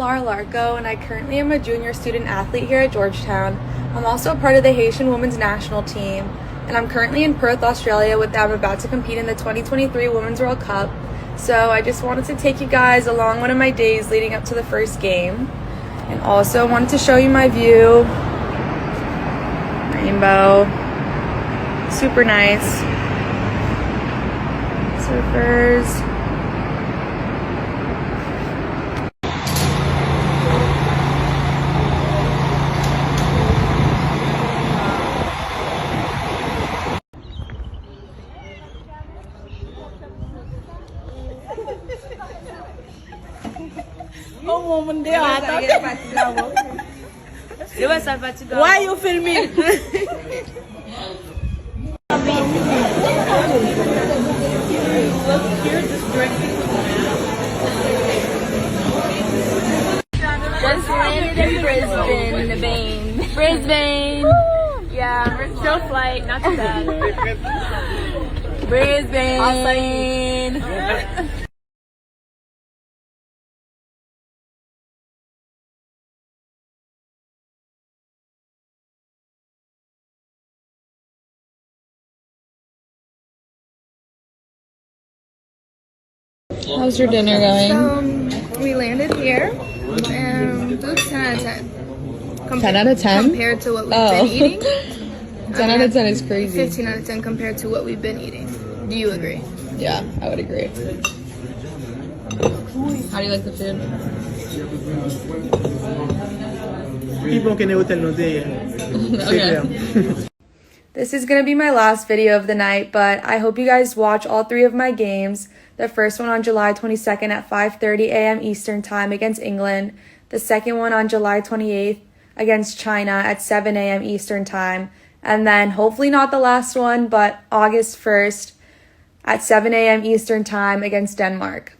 Laura Larco, and I currently am a junior student athlete here at Georgetown. I'm also a part of the Haitian women's national team, and I'm currently in Perth, Australia, with them about to compete in the 2023 Women's World Cup. So I just wanted to take you guys along one of my days leading up to the first game, and also wanted to show you my view. Rainbow, super nice. Surfers. Why you filming? Just landed in Brisbane. Yeah, we're still flight, not too bad. Brisbane. How's your dinner going? We landed here, and food's 10 out of 10. 10 out of 10? Compared to what we've been eating. 10 out of 10 is crazy. 15 out of 10 compared to what we've been eating. Do you agree? Yeah, I would agree. How do you like the food? Okay. This is going to be my last video of the night, but I hope you guys watch all 3 of my games. The first one on July 22nd at 5:30 a.m. Eastern Time against England. The second one on July 28th against China at 7 a.m. Eastern Time. And then hopefully not the last one, but August 1st at 7 a.m. Eastern Time against Denmark.